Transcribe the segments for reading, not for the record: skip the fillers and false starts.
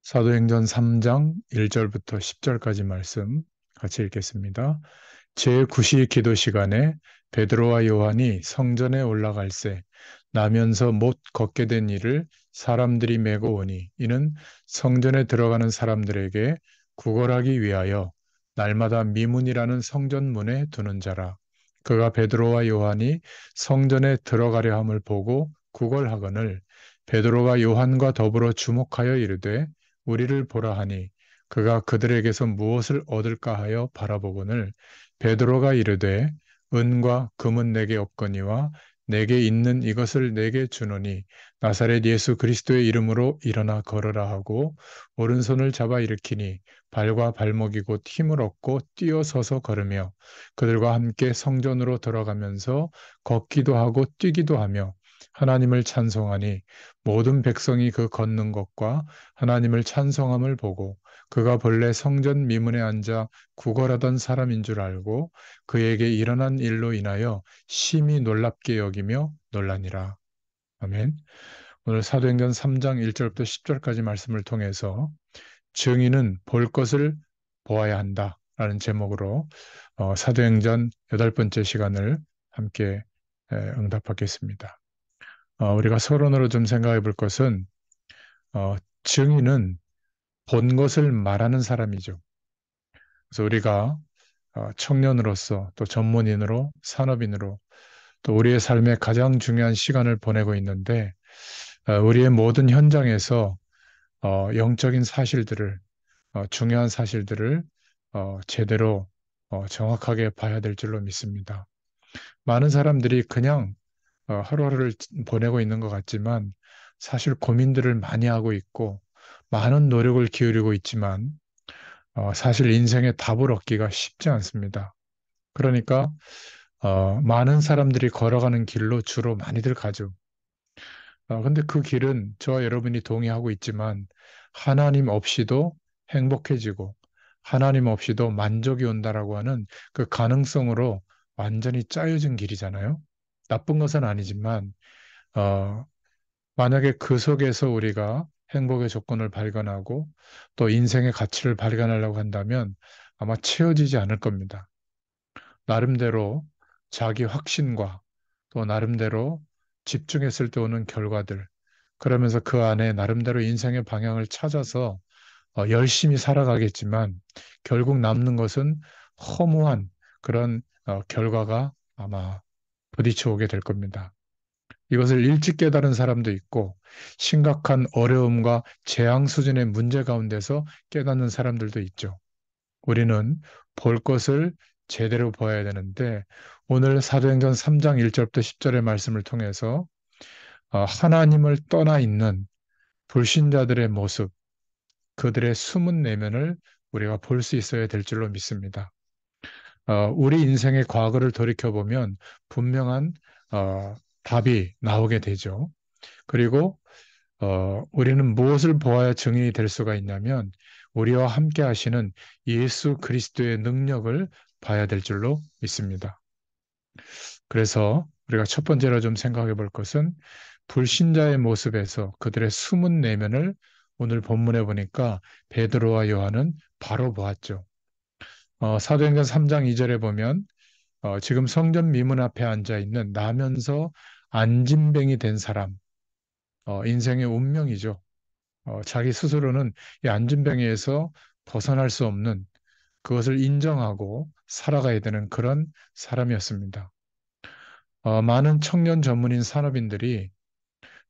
사도행전 3장 1절부터 10절까지 말씀 같이 읽겠습니다. 제9시 기도 시간에 베드로와 요한이 성전에 올라갈새 나면서 못 걷게 된 이를 사람들이 메고 오니 이는 성전에 들어가는 사람들에게 구걸하기 위하여 날마다 미문이라는 성전문에 두는 자라. 그가 베드로와 요한이 성전에 들어가려 함을 보고 구걸하거늘 베드로가 요한과 더불어 주목하여 이르되 우리를 보라 하니 그가 그들에게서 무엇을 얻을까 하여 바라보거늘 베드로가 이르되 은과 금은 내게 없거니와 내게 있는 이것을 내게 주노니 나사렛 예수 그리스도의 이름으로 일어나 걸으라 하고 오른손을 잡아 일으키니 발과 발목이 곧 힘을 얻고 뛰어서서 걸으며 그들과 함께 성전으로 들어가면서 걷기도 하고 뛰기도 하며 하나님을 찬송하니 모든 백성이 그 걷는 것과 하나님을 찬송함을 보고 그가 본래 성전 미문에 앉아 구걸하던 사람인 줄 알고 그에게 일어난 일로 인하여 심히 놀랍게 여기며 놀라니라. 아멘. 오늘 사도행전 3장 1절부터 10절까지 말씀을 통해서 증인은 볼 것을 보아야 한다라는 제목으로 사도행전 8번째 시간을 함께 응답하겠습니다. 우리가 서론으로 좀 생각해 볼 것은 증인은 본 것을 말하는 사람이죠. 그래서 우리가 청년으로서 또 전문인으로 산업인으로 또 우리의 삶의 가장 중요한 시간을 보내고 있는데 우리의 모든 현장에서 영적인 사실들을 중요한 사실들을 제대로 정확하게 봐야 될 줄로 믿습니다. 많은 사람들이 그냥 하루하루를 보내고 있는 것 같지만 사실 고민들을 많이 하고 있고 많은 노력을 기울이고 있지만 사실 인생의 답을 얻기가 쉽지 않습니다. 그러니까 많은 사람들이 걸어가는 길로 주로 많이들 가죠. 근데 그 길은 저와 여러분이 동의하고 있지만 하나님 없이도 행복해지고 하나님 없이도 만족이 온다라고 하는 그 가능성으로 완전히 짜여진 길이잖아요. 나쁜 것은 아니지만 어, 만약에 그 속에서 우리가 행복의 조건을 발견하고 또 인생의 가치를 발견하려고 한다면 아마 채워지지 않을 겁니다. 나름대로 자기 확신과 또 나름대로 집중했을 때 오는 결과들, 그러면서 그 안에 나름대로 인생의 방향을 찾아서 열심히 살아가겠지만 결국 남는 것은 허무한 그런 결과가 아마 부딪혀 오게 될 겁니다. 이것을 일찍 깨달은 사람도 있고 심각한 어려움과 재앙 수준의 문제 가운데서 깨닫는 사람들도 있죠. 우리는 볼 것을 제대로 보아야 되는데 오늘 사도행전 3장 1절부터 10절의 말씀을 통해서 하나님을 떠나 있는 불신자들의 모습, 그들의 숨은 내면을 우리가 볼 수 있어야 될 줄로 믿습니다. 우리 인생의 과거를 돌이켜보면 분명한 답이 나오게 되죠. 그리고 우리는 무엇을 보아야 증인이 될 수가 있냐면 우리와 함께 하시는 예수 그리스도의 능력을 봐야 될 줄로 믿습니다. 그래서 우리가 첫 번째로 좀 생각해 볼 것은 불신자의 모습에서 그들의 숨은 내면을 오늘 본문에 보니까 베드로와 요한은 바로 보았죠. 사도행전 3장 2절에 보면 지금 성전 미문 앞에 앉아 있는 나면서 안진뱅이 된 사람, 인생의 운명이죠. 자기 스스로는 이 안진뱅이에서 벗어날 수 없는 그것을 인정하고 살아가야 되는 그런 사람이었습니다. 많은 청년 전문인 산업인들이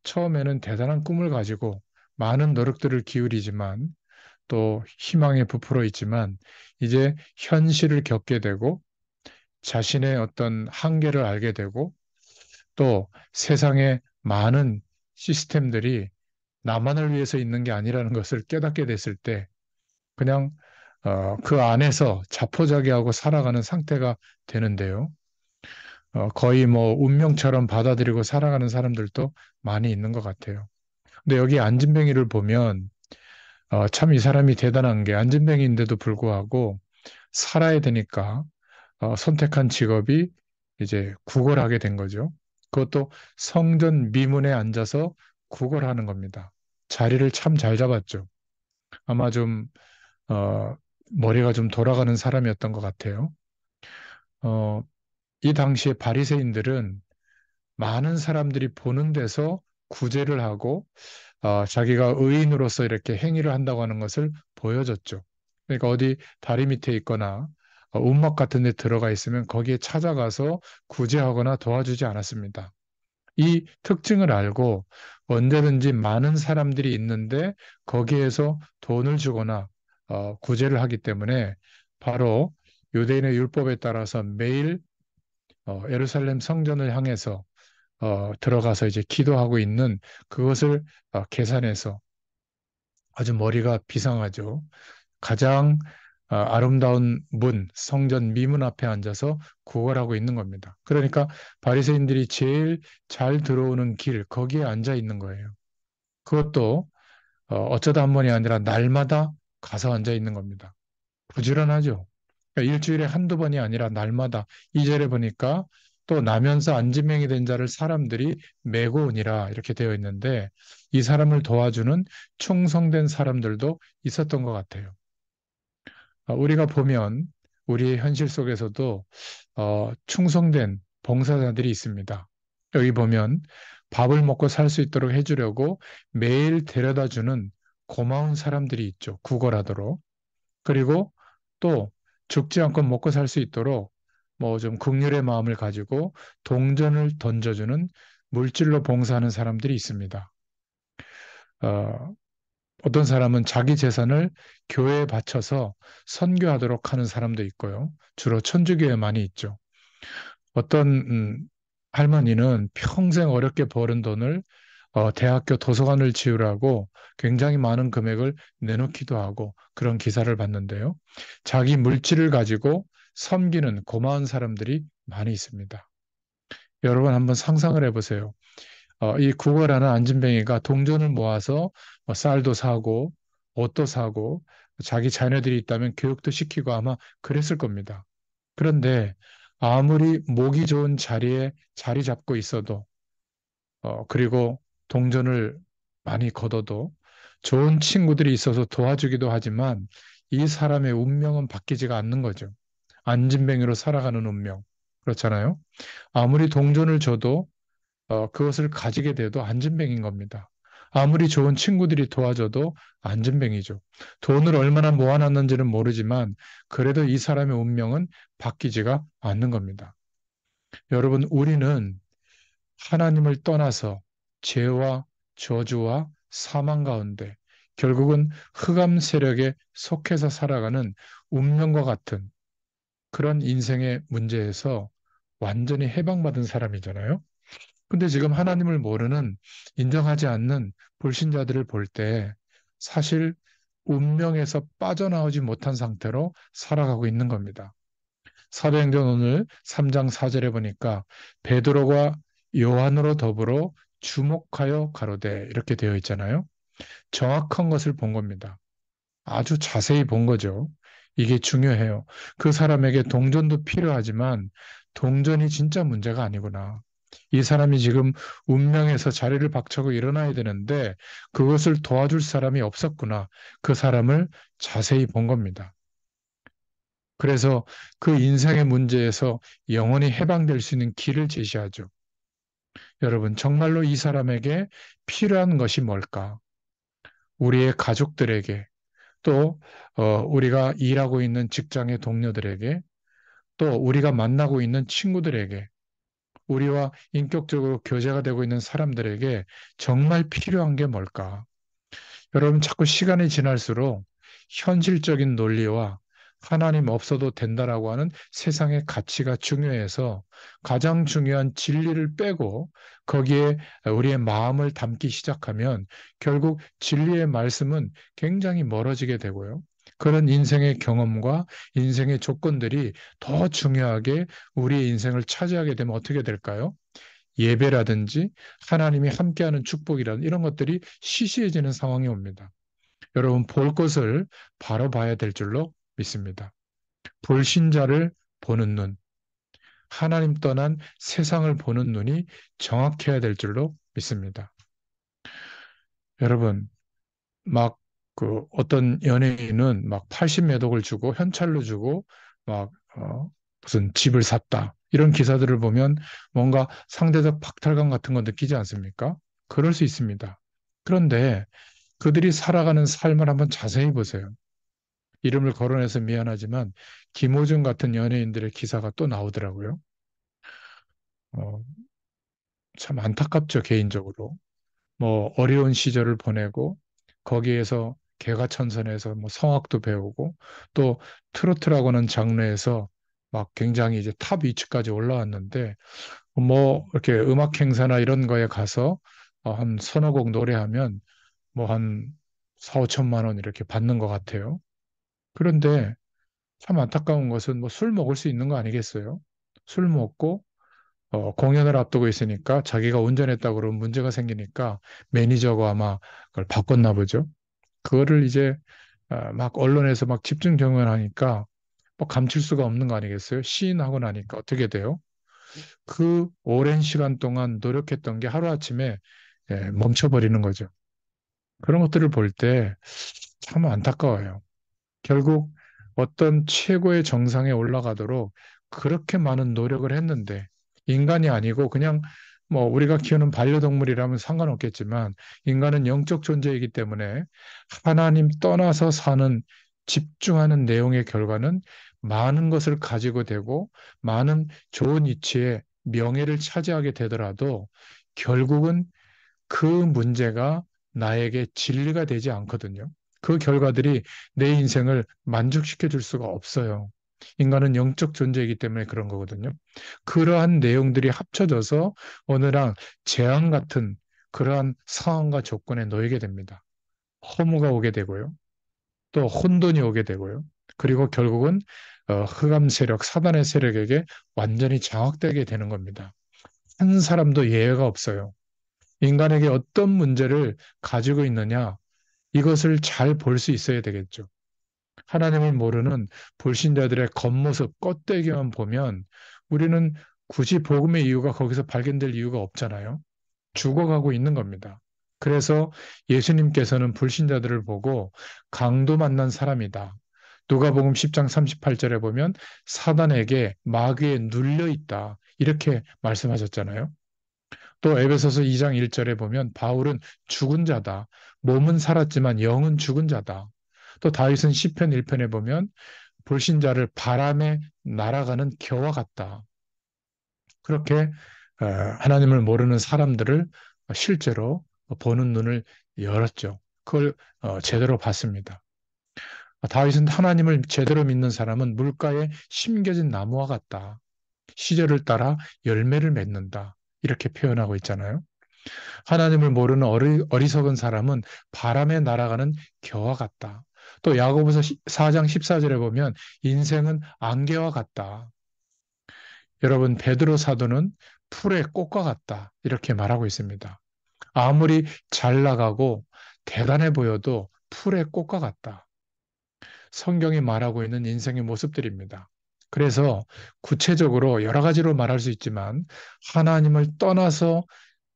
처음에는 대단한 꿈을 가지고 많은 노력들을 기울이지만 또 희망에 부풀어 있지만 이제 현실을 겪게 되고 자신의 어떤 한계를 알게 되고 또 세상의 많은 시스템들이 나만을 위해서 있는 게 아니라는 것을 깨닫게 됐을 때 그냥 그 안에서 자포자기하고 살아가는 상태가 되는데요. 거의 뭐 운명처럼 받아들이고 살아가는 사람들도 많이 있는 것 같아요. 근데 여기 안진뱅이를 보면 참 이 사람이 대단한 게 안진뱅이인데도 불구하고 살아야 되니까 선택한 직업이 이제 구걸하게 된 거죠. 그것도 성전 미문에 앉아서 구걸하는 겁니다. 자리를 참 잘 잡았죠. 아마 좀, 어, 머리가 좀 돌아가는 사람이었던 것 같아요. 어, 이 당시에 바리새인들은 많은 사람들이 보는 데서 구제를 하고 자기가 의인으로서 이렇게 행위를 한다고 하는 것을 보여줬죠. 그러니까 어디 다리 밑에 있거나 움막 같은 데 들어가 있으면 거기에 찾아가서 구제하거나 도와주지 않았습니다. 이 특징을 알고 언제든지 많은 사람들이 있는데 거기에서 돈을 주거나 구제를 하기 때문에 바로 유대인의 율법에 따라서 매일 예루살렘 성전을 향해서 들어가서 이제 기도하고 있는 그것을 계산해서 아주 머리가 비상하죠. 가장 아름다운 문, 성전 미문 앞에 앉아서 구걸하고 있는 겁니다. 그러니까 바리새인들이 제일 잘 들어오는 길, 거기에 앉아 있는 거예요. 그것도 어쩌다 한 번이 아니라 날마다 가서 앉아 있는 겁니다. 부지런하죠. 그러니까 일주일에 한두 번이 아니라 날마다 2절에 보니까 또 나면서 안진병이 된 자를 사람들이 메고 오니라 이렇게 되어 있는데 이 사람을 도와주는 충성된 사람들도 있었던 것 같아요. 우리가 보면 우리의 현실 속에서도 충성된 봉사자들이 있습니다. 여기 보면 밥을 먹고 살 수 있도록 해주려고 매일 데려다 주는 고마운 사람들이 있죠. 구걸하도록. 그리고 또 죽지 않고 먹고 살 수 있도록 뭐 좀 긍휼의 마음을 가지고 동전을 던져주는 물질로 봉사하는 사람들이 있습니다. 어, 어떤 사람은 자기 재산을 교회에 바쳐서 선교하도록 하는 사람도 있고요. 주로 천주교에 많이 있죠. 어떤 할머니는 평생 어렵게 벌은 돈을 대학교 도서관을 지으라고 굉장히 많은 금액을 내놓기도 하고 그런 기사를 봤는데요. 자기 물질을 가지고 섬기는 고마운 사람들이 많이 있습니다. 여러분 한번 상상을 해보세요. 이 구걸하는 안진뱅이가 동전을 모아서 쌀도 사고 옷도 사고 자기 자녀들이 있다면 교육도 시키고 아마 그랬을 겁니다. 그런데 아무리 목이 좋은 자리에 자리 잡고 있어도 그리고 동전을 많이 걷어도 좋은 친구들이 있어서 도와주기도 하지만 이 사람의 운명은 바뀌지가 않는 거죠. 안진뱅이로 살아가는 운명. 그렇잖아요. 아무리 동전을 줘도 그것을 가지게 돼도 안진뱅인 겁니다. 아무리 좋은 친구들이 도와줘도 안진뱅이죠. 돈을 얼마나 모아놨는지는 모르지만 그래도 이 사람의 운명은 바뀌지가 않는 겁니다. 여러분, 우리는 하나님을 떠나서 죄와 저주와 사망 가운데 결국은 흑암 세력에 속해서 살아가는 운명과 같은 그런 인생의 문제에서 완전히 해방받은 사람이잖아요. 근데 지금 하나님을 모르는 인정하지 않는 불신자들을 볼 때 사실 운명에서 빠져나오지 못한 상태로 살아가고 있는 겁니다. 사도행전 오늘 3장 4절에 보니까 베드로가 요한으로 더불어 주목하여 가로되 이렇게 되어 있잖아요. 정확한 것을 본 겁니다. 아주 자세히 본 거죠. 이게 중요해요. 그 사람에게 동전도 필요하지만 동전이 진짜 문제가 아니구나. 이 사람이 지금 운명에서 자리를 박차고 일어나야 되는데 그것을 도와줄 사람이 없었구나. 그 사람을 자세히 본 겁니다. 그래서 그 인생의 문제에서 영원히 해방될 수 있는 길을 제시하죠. 여러분, 정말로 이 사람에게 필요한 것이 뭘까? 우리의 가족들에게, 또 우리가 일하고 있는 직장의 동료들에게, 또 우리가 만나고 있는 친구들에게, 우리와 인격적으로 교제가 되고 있는 사람들에게 정말 필요한 게 뭘까? 여러분, 자꾸 시간이 지날수록 현실적인 논리와 하나님 없어도 된다라고 하는 세상의 가치가 중요해서 가장 중요한 진리를 빼고 거기에 우리의 마음을 담기 시작하면 결국 진리의 말씀은 굉장히 멀어지게 되고요. 그런 인생의 경험과 인생의 조건들이 더 중요하게 우리의 인생을 차지하게 되면 어떻게 될까요? 예배라든지 하나님이 함께하는 축복이라든 이런 것들이 시시해지는 상황이 옵니다. 여러분 볼 것을 바로 봐야 될 줄로 믿습니다. 불신자를 보는 눈, 하나님 떠난 세상을 보는 눈이 정확해야 될 줄로 믿습니다. 여러분 막 그 어떤 연예인은 막 80몇 억을 주고 현찰로 주고 막 무슨 집을 샀다. 이런 기사들을 보면 뭔가 상대적 박탈감 같은 거 느끼지 않습니까? 그럴 수 있습니다. 그런데 그들이 살아가는 삶을 한번 자세히 보세요. 이름을 거론해서 미안하지만 김호중 같은 연예인들의 기사가 또 나오더라고요. 어, 참 안타깝죠, 개인적으로. 뭐 어려운 시절을 보내고 거기에서 개가천선해서 뭐 성악도 배우고 또 트로트라고는 장르에서 막 굉장히 이제 탑 위치까지 올라왔는데 뭐 이렇게 음악 행사나 이런 거에 가서 한 서너 곡 노래하면 뭐 한 4, 5천만 원 이렇게 받는 것 같아요. 그런데 참 안타까운 것은 뭐 술 먹을 수 있는 거 아니겠어요? 술 먹고 공연을 앞두고 있으니까 자기가 운전했다고 그러면 문제가 생기니까 매니저가 아마 그걸 바꿨나 보죠. 그거를 이제 막 언론에서 막 집중 경연하니까 뭐 감출 수가 없는 거 아니겠어요? 시인하고 나니까 어떻게 돼요? 그 오랜 시간 동안 노력했던 게 하루아침에 멈춰버리는 거죠. 그런 것들을 볼 때 참 안타까워요. 결국 어떤 최고의 정상에 올라가도록 그렇게 많은 노력을 했는데 인간이 아니고 그냥 뭐 우리가 키우는 반려동물이라면 상관없겠지만 인간은 영적 존재이기 때문에 하나님 떠나서 사는 집중하는 내용의 결과는 많은 것을 가지고 되고 많은 좋은 위치에 명예를 차지하게 되더라도 결국은 그 문제가 나에게 진리가 되지 않거든요. 그 결과들이 내 인생을 만족시켜 줄 수가 없어요. 인간은 영적 존재이기 때문에 그런 거거든요. 그러한 내용들이 합쳐져서 어느 날 재앙 같은 그러한 상황과 조건에 놓이게 됩니다. 허무가 오게 되고요. 또 혼돈이 오게 되고요. 그리고 결국은 흑암 세력, 사단의 세력에게 완전히 장악되게 되는 겁니다. 한 사람도 예외가 없어요. 인간에게 어떤 문제를 가지고 있느냐, 이것을 잘 볼 수 있어야 되겠죠. 하나님을 모르는 불신자들의 겉모습, 껍데기만 보면 우리는 굳이 복음의 이유가 거기서 발견될 이유가 없잖아요. 죽어가고 있는 겁니다. 그래서 예수님께서는 불신자들을 보고 강도 만난 사람이다. 누가복음 10장 38절에 보면 사단에게 마귀에 눌려 있다. 이렇게 말씀하셨잖아요. 또 에베소서 2장 1절에 보면 바울은 죽은 자다. 몸은 살았지만 영은 죽은 자다. 또 다윗은 시편 1편에 보면 불신자를 바람에 날아가는 겨와 같다. 그렇게 하나님을 모르는 사람들을 실제로 보는 눈을 열었죠. 그걸 제대로 봤습니다. 다윗은 하나님을 제대로 믿는 사람은 물가에 심겨진 나무와 같다. 시절을 따라 열매를 맺는다. 이렇게 표현하고 있잖아요. 하나님을 모르는 어리석은 사람은 바람에 날아가는 겨와 같다. 또 야고보서 4장 14절에 보면 인생은 안개와 같다. 여러분 베드로 사도는 풀의 꽃과 같다. 이렇게 말하고 있습니다. 아무리 잘 나가고 대단해 보여도 풀의 꽃과 같다. 성경이 말하고 있는 인생의 모습들입니다. 그래서 구체적으로 여러 가지로 말할 수 있지만 하나님을 떠나서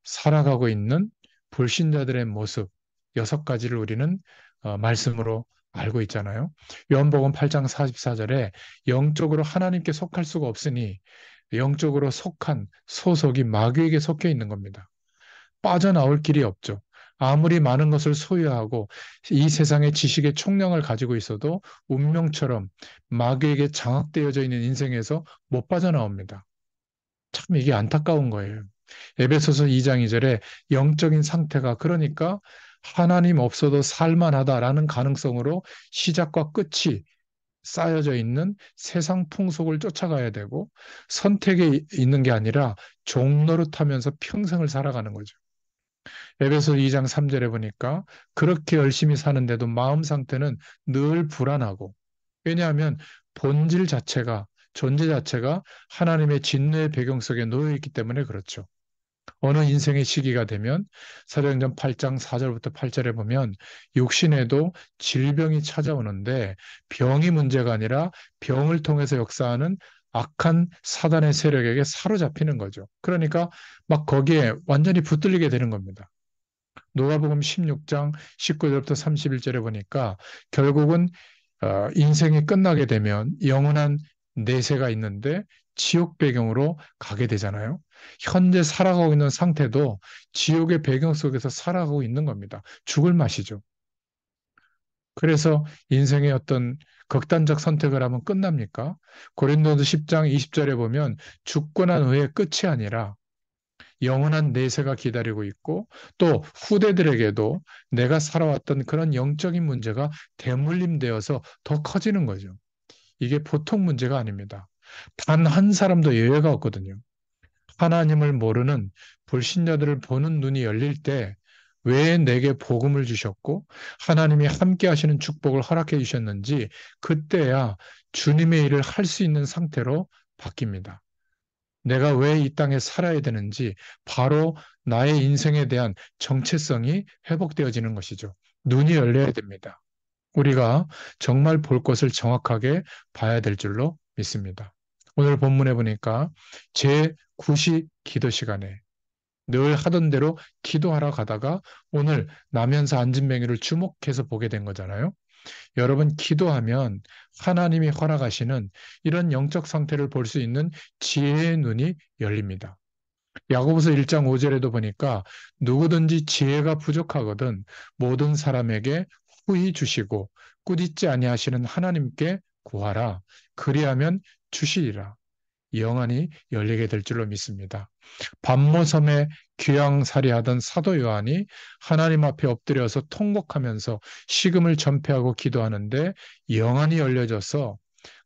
살아가고 있는 불신자들의 모습 6가지를 우리는 말씀으로 알고 있잖아요. 요한복음 8장 44절에 영적으로 하나님께 속할 수가 없으니 영적으로 속한 소속이 마귀에게 속해 있는 겁니다. 빠져나올 길이 없죠. 아무리 많은 것을 소유하고 이 세상의 지식의 총량을 가지고 있어도 운명처럼 마귀에게 장악되어져 있는 인생에서 못 빠져나옵니다. 참 이게 안타까운 거예요. 에베소서 2장 2절에 영적인 상태가 그러니까 하나님 없어도 살만하다라는 가능성으로 시작과 끝이 쌓여져 있는 세상 풍속을 쫓아가야 되고 선택에 있는 게 아니라 종노릇하면서 평생을 살아가는 거죠. 에베소 2장 3절에 보니까 그렇게 열심히 사는데도 마음 상태는 늘 불안하고 왜냐하면 본질 자체가 존재 자체가 하나님의 진노의 배경 속에 놓여 있기 때문에 그렇죠. 어느 인생의 시기가 되면 사도행전 8장 4절부터 8절에 보면 육신에도 질병이 찾아오는데 병이 문제가 아니라 병을 통해서 역사하는 악한 사단의 세력에게 사로잡히는 거죠. 그러니까 막 거기에 완전히 붙들리게 되는 겁니다. 누가복음 16장 19절부터 31절에 보니까 결국은 인생이 끝나게 되면 영원한 내세가 있는데 지옥 배경으로 가게 되잖아요. 현재 살아가고 있는 상태도 지옥의 배경 속에서 살아가고 있는 겁니다. 죽을 맛이죠. 그래서 인생의 어떤 극단적 선택을 하면 끝납니까? 고린도서 10장 20절에 보면 죽고 난 후에 끝이 아니라 영원한 내세가 기다리고 있고 또 후대들에게도 내가 살아왔던 그런 영적인 문제가 대물림되어서 더 커지는 거죠. 이게 보통 문제가 아닙니다. 단 한 사람도 예외가 없거든요. 하나님을 모르는 불신자들을 보는 눈이 열릴 때 왜 내게 복음을 주셨고 하나님이 함께 하시는 축복을 허락해 주셨는지 그때야 주님의 일을 할 수 있는 상태로 바뀝니다. 내가 왜 이 땅에 살아야 되는지 바로 나의 인생에 대한 정체성이 회복되어지는 것이죠. 눈이 열려야 됩니다. 우리가 정말 볼 것을 정확하게 봐야 될 줄로 믿습니다. 오늘 본문에 보니까 제9시 기도 시간에 늘 하던 대로 기도하러 가다가 오늘 나면서 앉은 뱅이를 주목해서 보게 된 거잖아요. 여러분, 기도하면 하나님이 허락하시는 이런 영적 상태를 볼 수 있는 지혜의 눈이 열립니다. 야고보서 1장 5절에도 보니까 누구든지 지혜가 부족하거든 모든 사람에게 후히 주시고 꾸짖지 아니하시는 하나님께 구하라. 그리하면 주시리라. 영안이 열리게 될 줄로 믿습니다. 밤모섬에 귀양살이하던 사도 요한이 하나님 앞에 엎드려서 통곡하면서 식음을 전폐하고 기도하는데 영안이 열려져서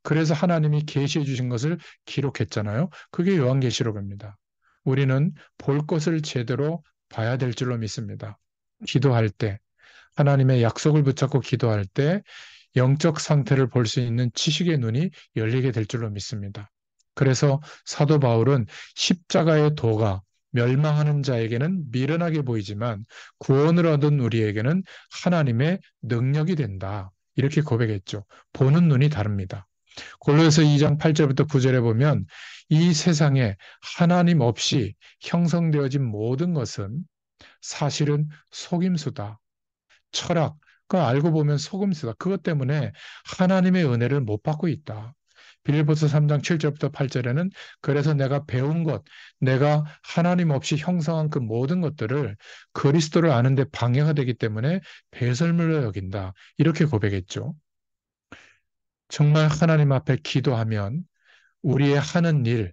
그래서 하나님이 계시해 주신 것을 기록했잖아요. 그게 요한계시록입니다. 우리는 볼 것을 제대로 봐야 될 줄로 믿습니다. 기도할 때, 하나님의 약속을 붙잡고 기도할 때 영적 상태를 볼 수 있는 지식의 눈이 열리게 될 줄로 믿습니다. 그래서 사도 바울은 십자가의 도가 멸망하는 자에게는 미련하게 보이지만 구원을 얻은 우리에게는 하나님의 능력이 된다. 이렇게 고백했죠. 보는 눈이 다릅니다. 골로새서 2장 8절부터 9절에 보면 이 세상에 하나님 없이 형성되어진 모든 것은 사실은 속임수다. 철학, 그 알고 보면 속임수다. 그것 때문에 하나님의 은혜를 못 받고 있다. 빌립보서 3장 7절부터 8절에는 그래서 내가 배운 것, 내가 하나님 없이 형성한 그 모든 것들을 그리스도를 아는데 방해가 되기 때문에 배설물로 여긴다. 이렇게 고백했죠. 정말 하나님 앞에 기도하면 우리의 하는 일,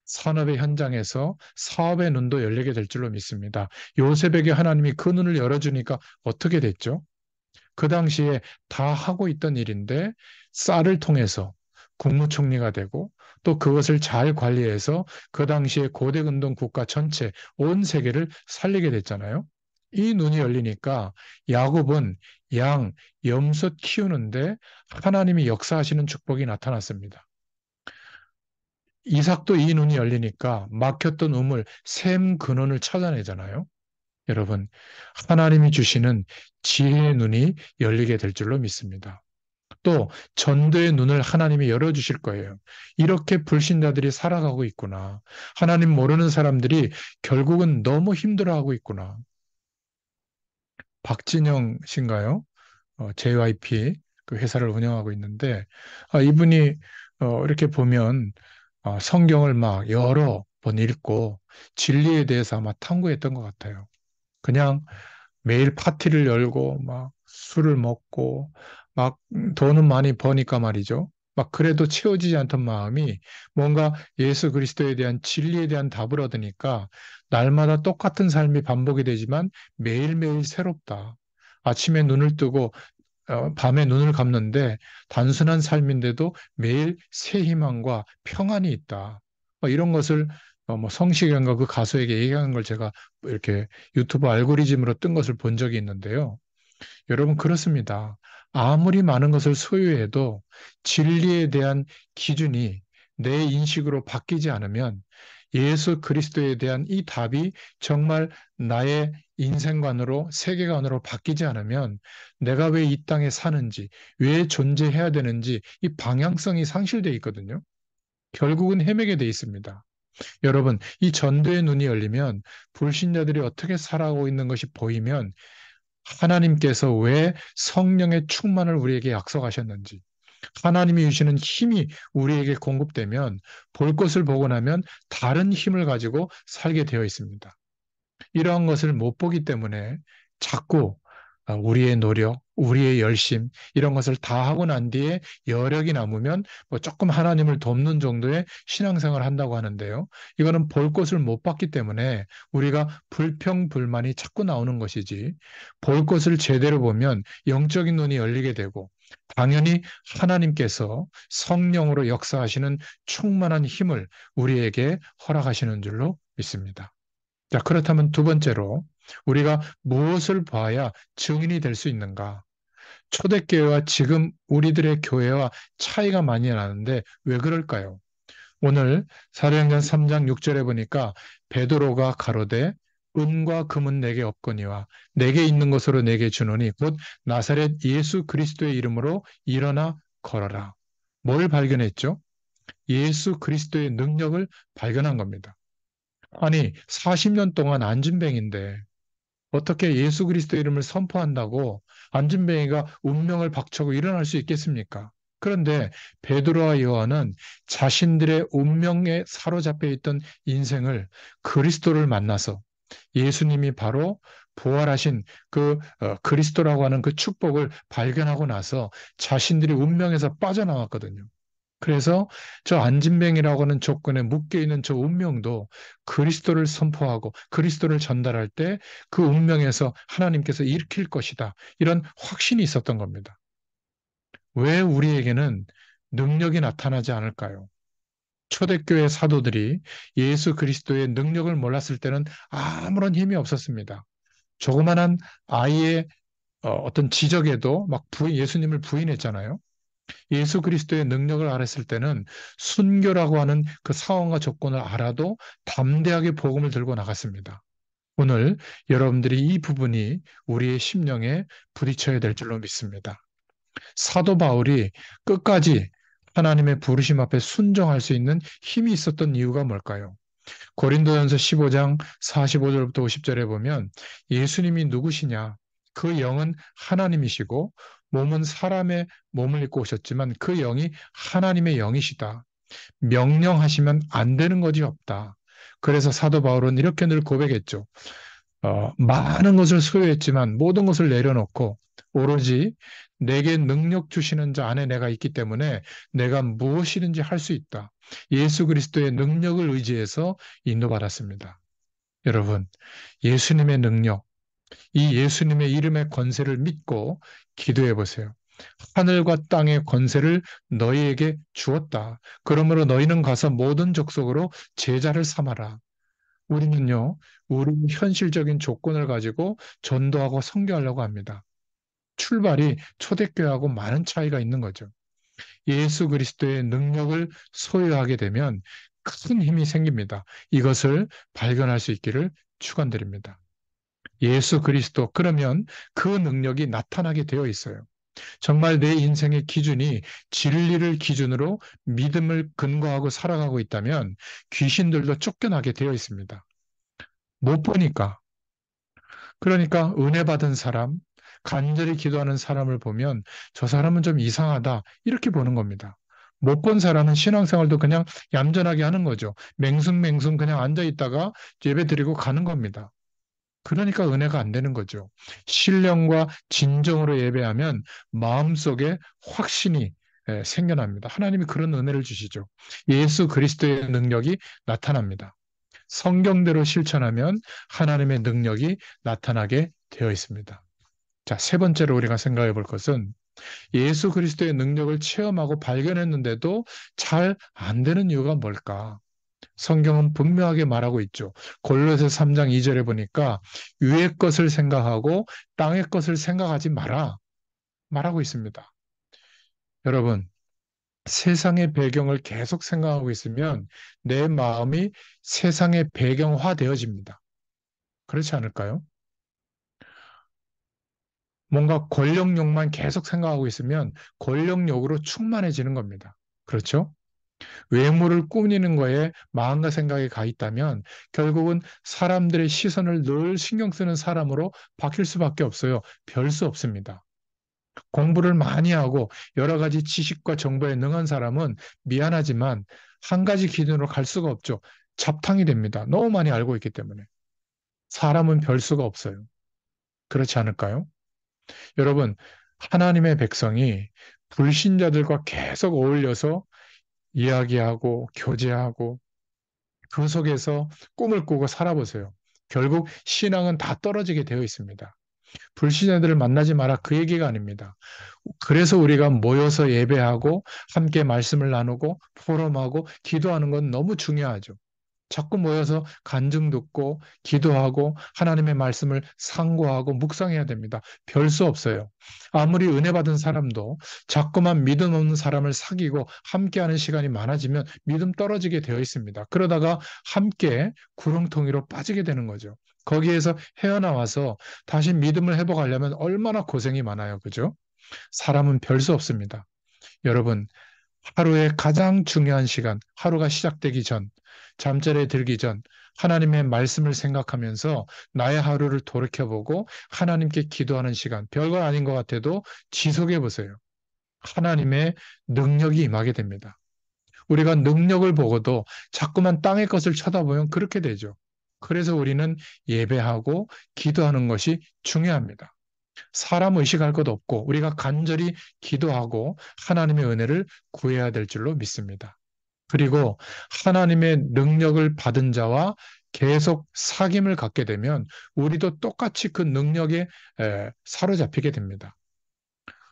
산업의 현장에서 사업의 눈도 열리게 될 줄로 믿습니다. 요셉에게 하나님이 그 눈을 열어주니까 어떻게 됐죠? 그 당시에 다 하고 있던 일인데 쌀을 통해서 국무총리가 되고 또 그것을 잘 관리해서 그 당시에 고대 근동 국가 전체 온 세계를 살리게 됐잖아요. 이 눈이 열리니까 야곱은 양, 염소 키우는데 하나님이 역사하시는 축복이 나타났습니다. 이삭도 이 눈이 열리니까 막혔던 우물, 샘 근원을 찾아내잖아요. 여러분, 하나님이 주시는 지혜의 눈이 열리게 될 줄로 믿습니다. 또 전도의 눈을 하나님이 열어주실 거예요. 이렇게 불신자들이 살아가고 있구나. 하나님 모르는 사람들이 결국은 너무 힘들어하고 있구나. 박진영 씨인가요? JYP 그 회사를 운영하고 있는데 이분이 이렇게 보면 성경을 막 여러 번 읽고 진리에 대해서 아마 탐구했던 것 같아요. 그냥 매일 파티를 열고 막 술을 먹고 막 돈은 많이 버니까 말이죠. 막 그래도 채워지지 않던 마음이 뭔가 예수 그리스도에 대한 진리에 대한 답을 얻으니까 날마다 똑같은 삶이 반복이 되지만 매일매일 새롭다. 아침에 눈을 뜨고 밤에 눈을 감는데 단순한 삶인데도 매일 새 희망과 평안이 있다. 이런 것을 뭐 성시경과 그 가수에게 얘기하는 걸 제가 이렇게 유튜브 알고리즘으로 뜬 것을 본 적이 있는데요. 여러분, 그렇습니다. 아무리 많은 것을 소유해도 진리에 대한 기준이 내 인식으로 바뀌지 않으면 예수 그리스도에 대한 이 답이 정말 나의 인생관으로, 세계관으로 바뀌지 않으면 내가 왜 이 땅에 사는지, 왜 존재해야 되는지 이 방향성이 상실되어 있거든요. 결국은 헤매게 돼 있습니다. 여러분, 이 전도의 눈이 열리면 불신자들이 어떻게 살아가고 있는 것이 보이면 하나님께서 왜 성령의 충만을 우리에게 약속하셨는지, 하나님이 주시는 힘이 우리에게 공급되면 볼 것을 보고 나면 다른 힘을 가지고 살게 되어 있습니다. 이러한 것을 못 보기 때문에 자꾸 우리의 노력, 우리의 열심, 이런 것을 다 하고 난 뒤에 여력이 남으면 뭐 조금 하나님을 돕는 정도의 신앙생활을 한다고 하는데요. 이거는 볼 것을 못 봤기 때문에 우리가 불평불만이 자꾸 나오는 것이지, 볼 것을 제대로 보면 영적인 눈이 열리게 되고, 당연히 하나님께서 성령으로 역사하시는 충만한 힘을 우리에게 허락하시는 줄로 믿습니다. 자, 그렇다면 두 번째로 우리가 무엇을 봐야 증인이 될 수 있는가? 초대교회와 지금 우리들의 교회와 차이가 많이 나는데 왜 그럴까요? 오늘 사도행전 3장 6절에 보니까 베드로가 가로되 은과 금은 내게 없거니와 내게 있는 것으로 내게 주노니 곧 나사렛 예수 그리스도의 이름으로 일어나 걸어라. 뭘 발견했죠? 예수 그리스도의 능력을 발견한 겁니다. 아니, 40년 동안 안진뱅인데 어떻게 예수 그리스도 이름을 선포한다고 안진뱅이가 운명을 박차고 일어날 수 있겠습니까? 그런데 베드로와 요한은 자신들의 운명에 사로잡혀 있던 인생을 그리스도를 만나서 예수님이 바로 부활하신 그 그리스도라고 하는 그 축복을 발견하고 나서 자신들이 운명에서 빠져나왔거든요. 그래서 저 안진뱅이라고 하는 조건에 묶여 있는 저 운명도 그리스도를 선포하고 그리스도를 전달할 때 그 운명에서 하나님께서 일으킬 것이다. 이런 확신이 있었던 겁니다. 왜 우리에게는 능력이 나타나지 않을까요? 초대교회 사도들이 예수 그리스도의 능력을 몰랐을 때는 아무런 힘이 없었습니다. 조그만한 아이의 어떤 지적에도 막 예수님을 부인했잖아요. 예수 그리스도의 능력을 알았을 때는 순교라고 하는 그 상황과 조건을 알아도 담대하게 복음을 들고 나갔습니다. 오늘 여러분들이 이 부분이 우리의 심령에 부딪혀야 될 줄로 믿습니다. 사도 바울이 끝까지 하나님의 부르심 앞에 순종할 수 있는 힘이 있었던 이유가 뭘까요? 고린도전서 15장 45절부터 50절에 보면 예수님이 누구시냐? 그 영은 하나님이시고 몸은 사람의 몸을 입고 오셨지만 그 영이 하나님의 영이시다. 명령하시면 안 되는 것이 없다. 그래서 사도 바울은 이렇게 늘 고백했죠. 많은 것을 소유했지만 모든 것을 내려놓고 오로지 내게 능력 주시는 자 안에 내가 있기 때문에 내가 무엇이든지 할 수 있다. 예수 그리스도의 능력을 의지해서 인도받았습니다. 여러분, 예수님의 능력, 이 예수님의 이름의 권세를 믿고 기도해 보세요. 하늘과 땅의 권세를 너희에게 주었다. 그러므로 너희는 가서 모든 족속으로 제자를 삼아라. 우리는요, 우리 현실적인 조건을 가지고 전도하고 선교하려고 합니다. 출발이 초대교회하고 많은 차이가 있는 거죠. 예수 그리스도의 능력을 소유하게 되면 큰 힘이 생깁니다. 이것을 발견할 수 있기를 축원드립니다. 예수 그리스도 그러면 그 능력이 나타나게 되어 있어요. 정말 내 인생의 기준이 진리를 기준으로 믿음을 근거하고 살아가고 있다면 귀신들도 쫓겨나게 되어 있습니다. 못 보니까. 그러니까 은혜 받은 사람, 간절히 기도하는 사람을 보면 저 사람은 좀 이상하다. 이렇게 보는 겁니다. 못 본 사람은 신앙생활도 그냥 얌전하게 하는 거죠. 맹숭맹숭 그냥 앉아 있다가 예배 드리고 가는 겁니다. 그러니까 은혜가 안 되는 거죠. 신령과 진정으로 예배하면 마음속에 확신이 생겨납니다. 하나님이 그런 은혜를 주시죠. 예수 그리스도의 능력이 나타납니다. 성경대로 실천하면 하나님의 능력이 나타나게 되어 있습니다. 자, 세 번째로 우리가 생각해 볼 것은 예수 그리스도의 능력을 체험하고 발견했는데도 잘 안 되는 이유가 뭘까? 성경은 분명하게 말하고 있죠. 골로새 3장 2절에 보니까 위의 것을 생각하고 땅의 것을 생각하지 마라. 말하고 있습니다. 여러분, 세상의 배경을 계속 생각하고 있으면 내 마음이 세상의 배경화 되어집니다. 그렇지 않을까요? 뭔가 권력욕만 계속 생각하고 있으면 권력욕으로 충만해지는 겁니다. 그렇죠? 외모를 꾸미는 거에 마음과 생각이 가 있다면 결국은 사람들의 시선을 늘 신경 쓰는 사람으로 바뀔 수밖에 없어요. 별 수 없습니다. 공부를 많이 하고 여러 가지 지식과 정보에 능한 사람은 미안하지만 한 가지 기준으로 갈 수가 없죠. 잡탕이 됩니다. 너무 많이 알고 있기 때문에. 사람은 별 수가 없어요. 그렇지 않을까요? 여러분, 하나님의 백성이 불신자들과 계속 어울려서 이야기하고 교제하고 그 속에서 꿈을 꾸고 살아보세요. 결국 신앙은 다 떨어지게 되어 있습니다. 불신자들을 만나지 마라 그 얘기가 아닙니다. 그래서 우리가 모여서 예배하고 함께 말씀을 나누고 포럼하고 기도하는 건 너무 중요하죠. 자꾸 모여서 간증 듣고 기도하고 하나님의 말씀을 상고하고 묵상해야 됩니다. 별 수 없어요. 아무리 은혜 받은 사람도 자꾸만 믿음 없는 사람을 사귀고 함께하는 시간이 많아지면 믿음 떨어지게 되어 있습니다. 그러다가 함께 구렁텅이로 빠지게 되는 거죠. 거기에서 헤어나와서 다시 믿음을 회복하려면 얼마나 고생이 많아요. 그죠? 사람은 별 수 없습니다. 여러분, 하루의 가장 중요한 시간, 하루가 시작되기 전, 잠자리에 들기 전, 하나님의 말씀을 생각하면서 나의 하루를 돌이켜보고 하나님께 기도하는 시간, 별거 아닌 것 같아도 지속해 보세요. 하나님의 능력이 임하게 됩니다. 우리가 능력을 보고도 자꾸만 땅의 것을 쳐다보면 그렇게 되죠. 그래서 우리는 예배하고 기도하는 것이 중요합니다. 사람 의식할 것 없고 우리가 간절히 기도하고 하나님의 은혜를 구해야 될 줄로 믿습니다. 그리고 하나님의 능력을 받은 자와 계속 사귐을 갖게 되면 우리도 똑같이 그 능력에 사로잡히게 됩니다.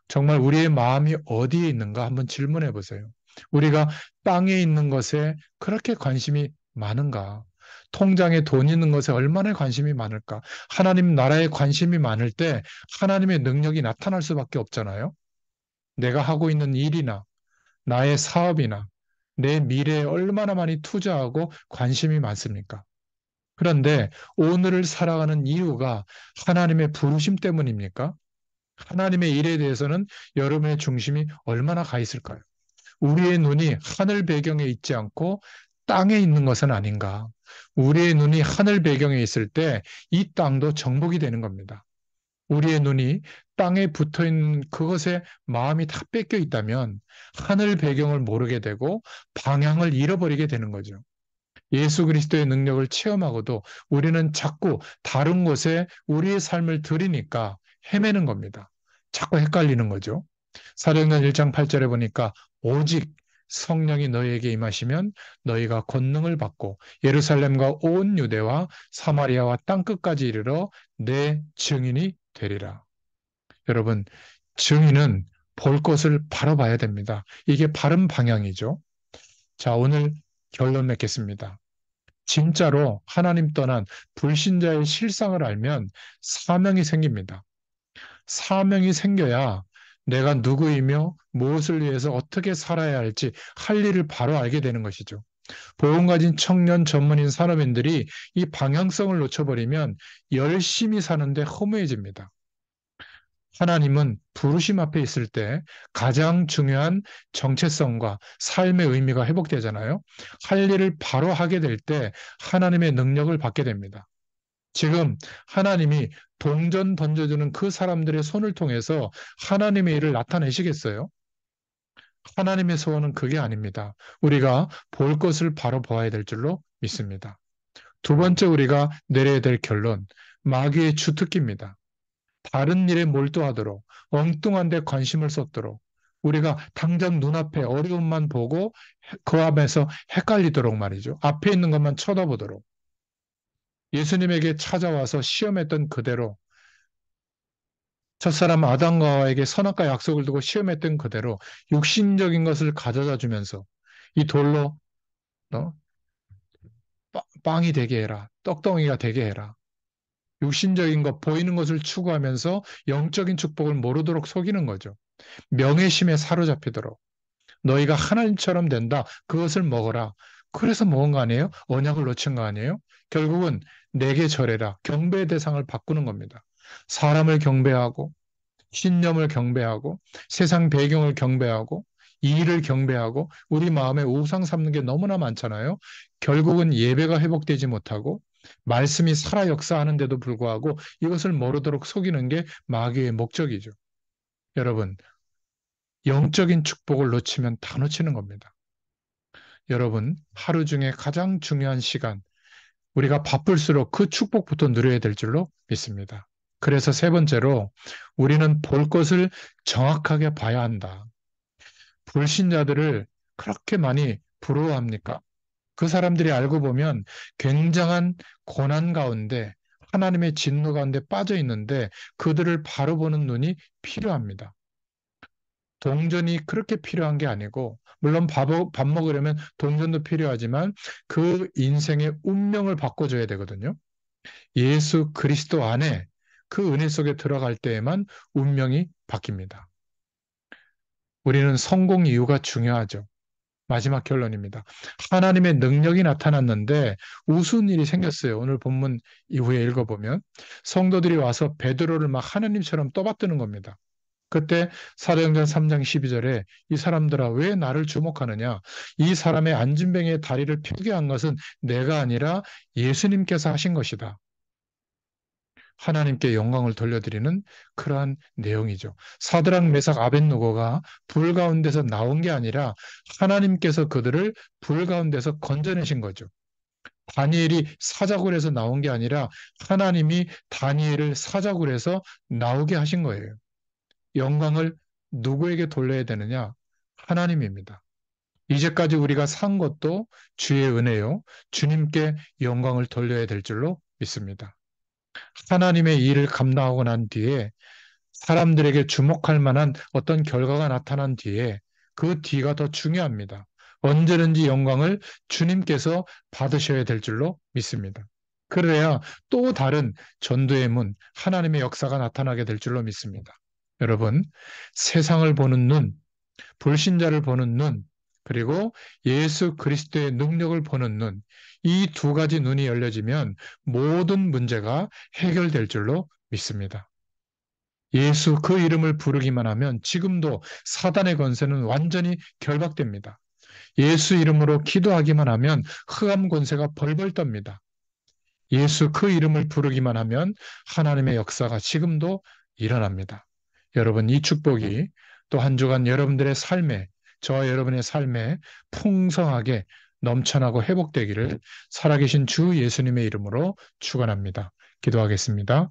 정말 우리의 마음이 어디에 있는가 한번 질문해 보세요. 우리가 땅에 있는 것에 그렇게 관심이 많은가? 통장에 돈 있는 것에 얼마나 관심이 많을까? 하나님 나라에 관심이 많을 때 하나님의 능력이 나타날 수밖에 없잖아요. 내가 하고 있는 일이나 나의 사업이나 내 미래에 얼마나 많이 투자하고 관심이 많습니까? 그런데 오늘을 살아가는 이유가 하나님의 부르심 때문입니까? 하나님의 일에 대해서는 여러분의 중심이 얼마나 가 있을까요? 우리의 눈이 하늘 배경에 있지 않고 땅에 있는 것은 아닌가? 우리의 눈이 하늘 배경에 있을 때 이 땅도 정복이 되는 겁니다. 우리의 눈이 땅에 붙어 있는 그것에 마음이 다 뺏겨 있다면 하늘 배경을 모르게 되고 방향을 잃어버리게 되는 거죠. 예수 그리스도의 능력을 체험하고도 우리는 자꾸 다른 곳에 우리의 삶을 들이니까 헤매는 겁니다. 자꾸 헷갈리는 거죠. 사도행전 1장 8절에 보니까 오직 성령이 너희에게 임하시면 너희가 권능을 받고 예루살렘과 온 유대와 사마리아와 땅끝까지 이르러 내 증인이 되리라. 여러분, 증인은 볼 것을 바로 봐야 됩니다. 이게 바른 방향이죠. 자, 오늘 결론 맺겠습니다. 진짜로 하나님 떠난 불신자의 실상을 알면 사명이 생깁니다. 사명이 생겨야 내가 누구이며 무엇을 위해서 어떻게 살아야 할지 할 일을 바로 알게 되는 것이죠. 복음 가진 청년 전문인 산업인들이 이 방향성을 놓쳐버리면 열심히 사는데 허무해집니다. 하나님은 부르심 앞에 있을 때 가장 중요한 정체성과 삶의 의미가 회복되잖아요. 할 일을 바로 하게 될 때 하나님의 능력을 받게 됩니다. 지금 하나님이 동전 던져주는 그 사람들의 손을 통해서 하나님의 일을 나타내시겠어요? 하나님의 소원은 그게 아닙니다. 우리가 볼 것을 바로 보아야 될 줄로 믿습니다. 두 번째 우리가 내려야 될 결론, 마귀의 주특기입니다. 다른 일에 몰두하도록 엉뚱한 데 관심을 쏟도록 우리가 당장 눈앞에 어려움만 보고 그 앞에서 헷갈리도록 말이죠. 앞에 있는 것만 쳐다보도록 예수님에게 찾아와서 시험했던 그대로 첫사람 아담과 하와에게 선악과 약속을 두고 시험했던 그대로 육신적인 것을 가져다 주면서 이 돌로 어? 빵이 되게 해라. 떡덩이가 되게 해라. 육신적인 것, 보이는 것을 추구하면서 영적인 축복을 모르도록 속이는 거죠. 명예심에 사로잡히도록. 너희가 하나님처럼 된다. 그것을 먹어라. 그래서 먹은 거 아니에요? 언약을 놓친 거 아니에요? 결국은 내게 절해라. 경배의 대상을 바꾸는 겁니다. 사람을 경배하고 신념을 경배하고 세상 배경을 경배하고 일을 경배하고 우리 마음에 우상 삼는 게 너무나 많잖아요. 결국은 예배가 회복되지 못하고 말씀이 살아 역사하는데도 불구하고 이것을 모르도록 속이는 게 마귀의 목적이죠. 여러분, 영적인 축복을 놓치면 다 놓치는 겁니다. 여러분, 하루 중에 가장 중요한 시간, 우리가 바쁠수록 그 축복부터 누려야 될 줄로 믿습니다. 그래서 세 번째로 우리는 볼 것을 정확하게 봐야 한다. 불신자들을 그렇게 많이 부러워합니까? 그 사람들이 알고 보면 굉장한 고난 가운데 하나님의 진노 가운데 빠져 있는데 그들을 바로 보는 눈이 필요합니다. 동전이 그렇게 필요한 게 아니고, 물론 밥 먹으려면 동전도 필요하지만 그 인생의 운명을 바꿔줘야 되거든요. 예수 그리스도 안에 그 은혜 속에 들어갈 때에만 운명이 바뀝니다. 우리는 성공 이유가 중요하죠. 마지막 결론입니다. 하나님의 능력이 나타났는데 우스운 일이 생겼어요. 오늘 본문 이후에 읽어보면 성도들이 와서 베드로를 막 하나님처럼 떠받드는 겁니다. 그때 사도행전 3장 12절에 이 사람들아 왜 나를 주목하느냐? 이 사람의 안진뱅이의 다리를 펴게 한 것은 내가 아니라 예수님께서 하신 것이다. 하나님께 영광을 돌려드리는 그러한 내용이죠. 사드락, 메삭, 아벳느고가 불 가운데서 나온 게 아니라 하나님께서 그들을 불 가운데서 건져내신 거죠. 다니엘이 사자굴에서 나온 게 아니라 하나님이 다니엘을 사자굴에서 나오게 하신 거예요. 영광을 누구에게 돌려야 되느냐? 하나님입니다. 이제까지 우리가 산 것도 주의 은혜요. 주님께 영광을 돌려야 될 줄로 믿습니다. 하나님의 일을 감당하고 난 뒤에 사람들에게 주목할 만한 어떤 결과가 나타난 뒤에 그 뒤가 더 중요합니다. 언제든지 영광을 주님께서 받으셔야 될 줄로 믿습니다. 그래야 또 다른 전도의 문, 하나님의 역사가 나타나게 될 줄로 믿습니다. 여러분, 세상을 보는 눈, 불신자를 보는 눈, 그리고 예수 그리스도의 능력을 보는 눈, 이 두 가지 눈이 열려지면 모든 문제가 해결될 줄로 믿습니다. 예수 그 이름을 부르기만 하면 지금도 사단의 권세는 완전히 결박됩니다. 예수 이름으로 기도하기만 하면 흑암 권세가 벌벌 떱니다. 예수 그 이름을 부르기만 하면 하나님의 역사가 지금도 일어납니다. 여러분, 이 축복이 또 한 주간 여러분들의 삶에, 저와 여러분의 삶에 풍성하게 넘쳐나고 회복되기를 살아계신 주 예수님의 이름으로 축원합니다. 기도하겠습니다.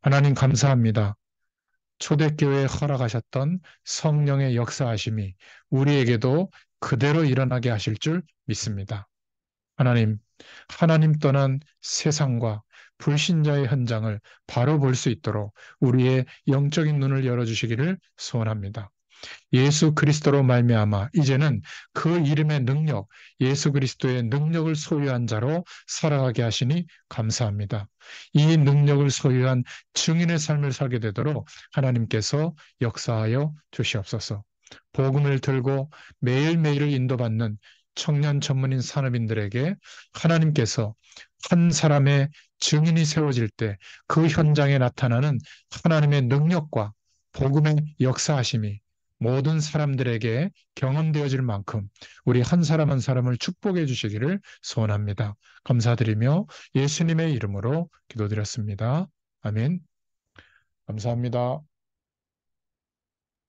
하나님 감사합니다. 초대교회에 허락하셨던 성령의 역사하심이 우리에게도 그대로 일어나게 하실 줄 믿습니다. 하나님, 하나님 떠난 세상과 불신자의 현장을 바로 볼 수 있도록 우리의 영적인 눈을 열어주시기를 소원합니다. 예수 그리스도로 말미암아 이제는 그 이름의 능력, 예수 그리스도의 능력을 소유한 자로 살아가게 하시니 감사합니다. 이 능력을 소유한 증인의 삶을 살게 되도록 하나님께서 역사하여 주시옵소서. 복음을 들고 매일매일을 인도받는 청년 전문인 산업인들에게 하나님께서 한 사람의 증인이 세워질 때 그 현장에 나타나는 하나님의 능력과 복음의 역사하심이 모든 사람들에게 경험되어질 만큼 우리 한 사람 한 사람을 축복해 주시기를 소원합니다. 감사드리며 예수님의 이름으로 기도드렸습니다. 아멘. 감사합니다.